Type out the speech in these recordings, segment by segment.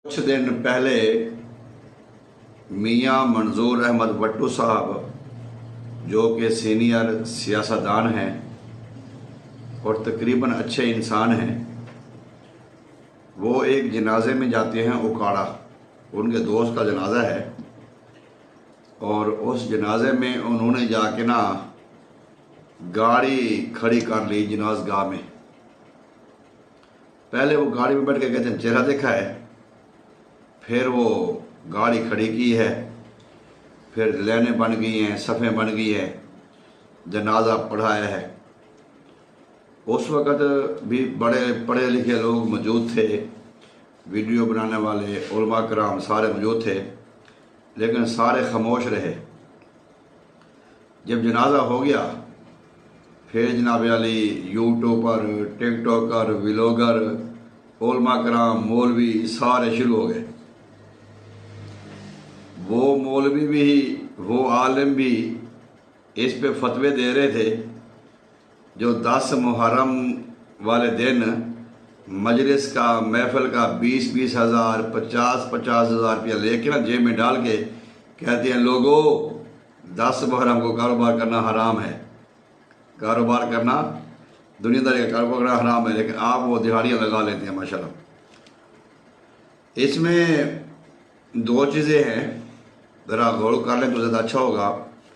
कुछ दिन पहले मियां मंजूर अहमद भट्टू साहब, जो कि सीनियर सियासतदान हैं और तकरीबन अच्छे इंसान हैं, वो एक जनाजे में जाते हैं उकाड़ा। उनके दोस्त का जनाजा है और उस जनाजे में उन्होंने जाके ना गाड़ी खड़ी कर ली जनाजगाह में। पहले वो गाड़ी में बैठ के कहते हैं चेहरा देखा है, फिर वो गाड़ी खड़ी की है, फिर लाइनें बन गई हैं, सफ़ें बन गई हैं, जनाजा पढ़ाया है। उस वक़्त भी बड़े पढ़े लिखे लोग मौजूद थे, वीडियो बनाने वाले उलमा कराम सारे मौजूद थे, लेकिन सारे खामोश रहे। जब जनाजा हो गया फिर जनाब अली यूट्यूबर, टिकटॉकर, व्लॉगर, उलमा कराम, मौलवी सारे शुरू हो गए। वो मौलवी भी, वो आलिम भी इस पे फतवे दे रहे थे जो 10 मुहर्रम वाले दिन मजलिस का, महफिल का 20-20 हज़ार, 50-50 हज़ार रुपया लेके ना जेब में डाल के कहते हैं लोगों 10 मुहर्रम को कारोबार करना हराम है, कारोबार करना, दुनियादारी का कारोबार करना हराम है, लेकिन आप वो दिहाड़ियाँ लगा लेते हैं माशाल्लाह। इसमें दो चीज़ें हैं, ज़रा गौर कर लें तो ज़्यादा अच्छा होगा,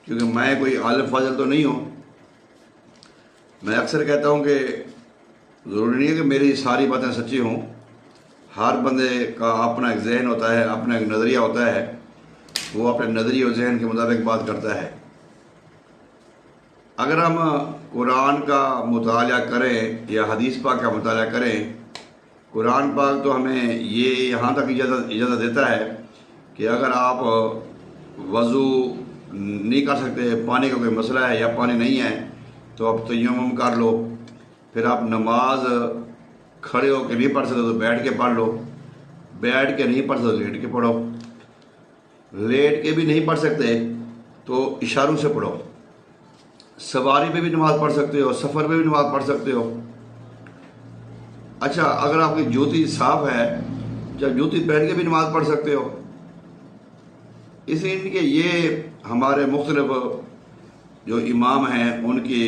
क्योंकि मैं कोई आलिम फाजिल तो नहीं हूँ। मैं अक्सर कहता हूँ कि ज़रूरी नहीं है कि मेरी सारी बातें सच्ची हों। हर बंदे का अपना एक जहन होता है, अपना एक नज़रिया होता है, वो अपने नज़रिए और जहन के मुताबिक बात करता है। अगर हम कुरान का मुताला करें या हदीस पाक का मुताला करें, कुरान पाक तो हमें ये यहाँ तक इजाज़त देता है कि अगर आप वज़ू नहीं कर सकते, पानी का कोई मसला है या पानी नहीं है, तो आप तयम्मुम कर लो। फिर आप नमाज खड़े होकर नहीं पढ़ सकते तो बैठ के पढ़ लो, बैठ के नहीं पढ़ सकते तो लेट के पढ़ो, लेट के भी नहीं पढ़ सकते तो इशारों से पढ़ो। सवारी पे भी नमाज़ पढ़ सकते हो, सफ़र पे भी नमाज़ पढ़ सकते हो। अच्छा, अगर आपकी जूती साफ़ है, जब जूती पहन के भी नमाज़ पढ़ सकते हो। इसलिए कि ये हमारे मुख्तलिफ जो इमाम हैं उनकी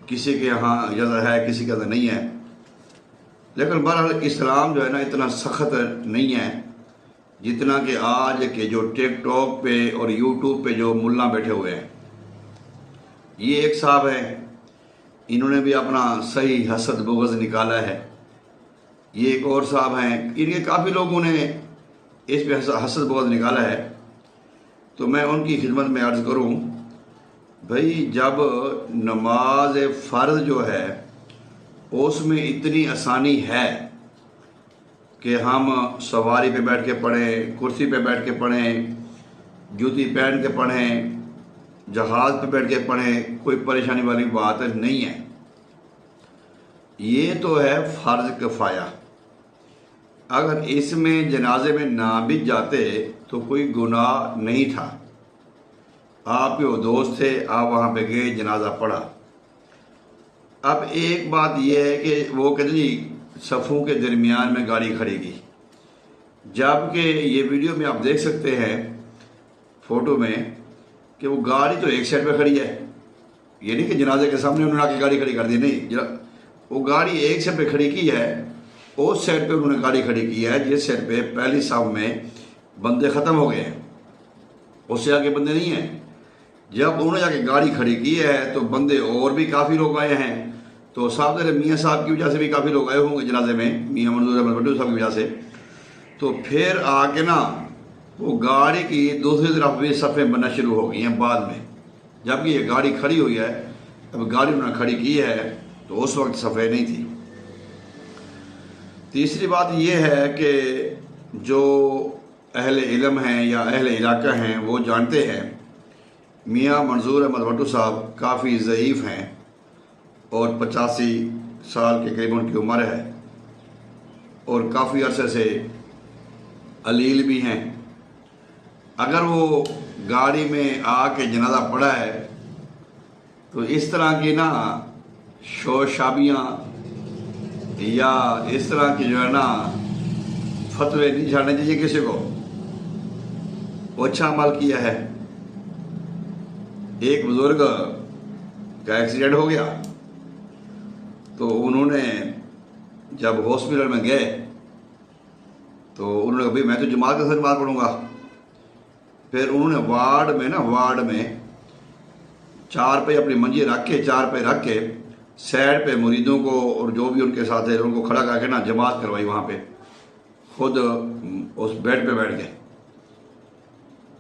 किसी के यहाँ इजाज़त है, किसी के अंदर नहीं है। लेकिन बहरहाल इस्लाम जो है ना इतना सख्त नहीं है जितना कि आज के जो टिकटॉक पे और यूट्यूब पे जो मुल्ला बैठे हुए हैं। ये एक साहब हैं, इन्होंने भी अपना सही हसद बुग़्ज़ निकाला है। ये एक और साहब हैं, इनके काफ़ी लोगों ने इस पे हसद बुग़्ज़ निकाला है। तो मैं उनकी खिदमत में अर्ज़ करूं, भाई जब नमाज फ़र्ज़ जो है उसमें इतनी आसानी है कि हम सवारी पे बैठ के पढ़ें, कुर्सी पे बैठ के पढ़ें, जूती पहन के पढ़ें, जहाज़ पे बैठ के पढ़ें, कोई परेशानी वाली बात नहीं है। ये तो है फ़र्ज़ किफ़ाया। अगर इसमें जनाजे में ना भी जाते तो कोई गुनाह नहीं था। आप वो दोस्त थे, आप वहाँ पे गए, जनाजा पढ़ा। अब एक बात यह है कि वो कहते जी सफ़ों के दरमियान में गाड़ी खड़ी की, जबकि ये वीडियो में आप देख सकते हैं फ़ोटो में कि वो गाड़ी तो एक साइड पे खड़ी है। ये नहीं कि जनाजे के सामने उन्होंने आके गाड़ी खड़ी कर दी, नहीं, वो गाड़ी एक साइड पे खड़ी की है, उस साइड पे उन्होंने गाड़ी खड़ी की है जिस साइड पे पहली साहब में बंदे ख़त्म हो गए हैं, उससे आगे बंदे नहीं हैं। जब उन्होंने जाके गाड़ी खड़ी की है तो बंदे और भी काफ़ी लोग आए हैं। तो साहब मियाँ साहब की वजह से भी काफ़ी लोग आए होंगे जनाजे में, मियाँ मंजूर अहमद भट्टू साहब की वजह से। तो फिर आके ना वो गाड़ी की दूसरी तरफ भी सफ़ें बनना शुरू हो गई हैं बाद में, जबकि ये गाड़ी खड़ी हुई है। अब गाड़ी उन्होंने खड़ी की है तो उस वक्त सफ़ें नहीं थी। तीसरी बात यह है कि जो अहले इल्म हैं या अहले इलाका हैं वो जानते हैं मियाँ मंजूर अहमद भट्टू साहब काफ़ी ज़ईफ़ हैं और 85 साल के करीब उनकी उम्र है और काफ़ी अरसे से अलील भी हैं। अगर वो गाड़ी में आके जनाजा पड़ा है तो इस तरह की ना शोर शाबियाँ या इस तरह की जो है ना फतवे नहीं झाड़ने चाहिए किसी को। वो अच्छा अमल किया है। एक बुजुर्ग का एक्सीडेंट हो गया तो उन्होंने जब हॉस्पिटल में गए तो उन्होंने कहा भाई मैं तो जमात के साथ नमाज पढ़ूंगा। फिर उन्होंने वार्ड में चार पे अपनी मंजी रख के साइड पे मुरीदों को और जो भी उनके साथ है उनको खड़ा करके ना जमात करवाई वहाँ पे, खुद उस बेड पे बैठ गए।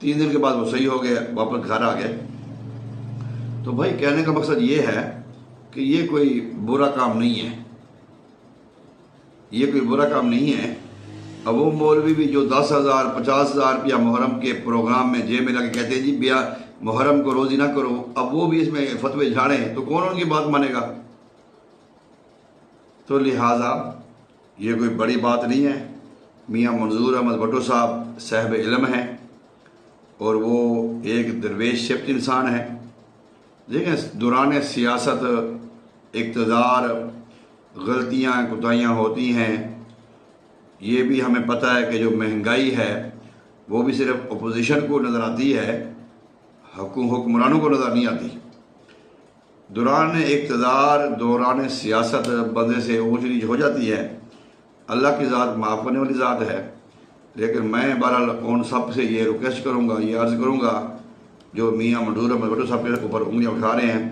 3 दिन के बाद वो सही हो गए, वापस घर आ गए। तो भाई कहने का मकसद ये है कि ये कोई बुरा काम नहीं है, ये कोई बुरा काम नहीं है। अब वो मौलवी भी जो 10,000 50,000 रुपया मुहर्रम के प्रोग्राम में जेब में लगे कहते हैं जी भैया मुहर्रम को रोज़ी ना करो, अब वो भी इसमें फतवे झाड़ें तो कौन उनकी बात मानेगा। तो लिहाजा ये कोई बड़ी बात नहीं है। मियाँ मंजूर अहमद भुट्टो साहब साहिब इल्म हैं और वो एक दरवेश शिफ्ट इंसान है। देखें, दौरान सियासत इक़्तिदार गलतियाँ कोताहियाँ होती हैं। ये भी हमें पता है कि जो महंगाई है वो भी सिर्फ अपोजिशन को नज़र आती है, हुक्मरानों को नज़र नहीं आती। दौरान इक़्तिदार दौरान सियासत बंदे से ऊँच नीच हो जाती है। अल्लाह की ज़ात माफ़ करने वाली ज़ात है। लेकिन मैं बहरहाल उन सब से ये रिक्वेस्ट करूँगा, ये अर्ज़ करूँगा जो मियाँ मंजूर अहमद भुट्टो साहब के ऊपर उंगलियाँ उठा रहे हैं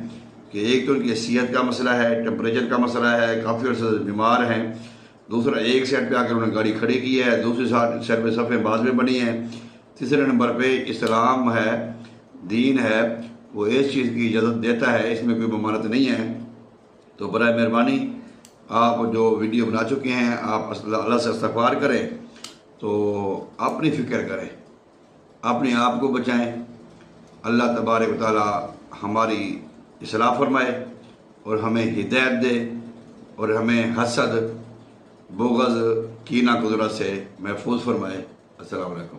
कि एक तो उनकी सेहत का मसला है, टेम्परेचर का मसला है, काफ़ी अर्से से बीमार हैं। दूसरा, एक साइड पे आकर उन्होंने गाड़ी खड़ी की है, दूसरी साइड पे सफ़े बाज में बनी है। तीसरे नंबर पे इस्लाम है, दीन है, वो इस चीज़ की इजाज़त देता है, इसमें कोई ममानत नहीं है। तो बराए मेहरबानी आप जो वीडियो बना चुके हैं आप अल्लाह से इस्तग़फ़ार करें, तो अपनी फ़िक्र करें, अपने आप को बचाएं। अल्लाह तबारक व तआला हमारी इस्लाह फरमाए और हमें हिदायत दे और हमें हसद बुग़्ज़ कीना कुदरत से महफूज फरमाए। अस्सलाम वालेकुम।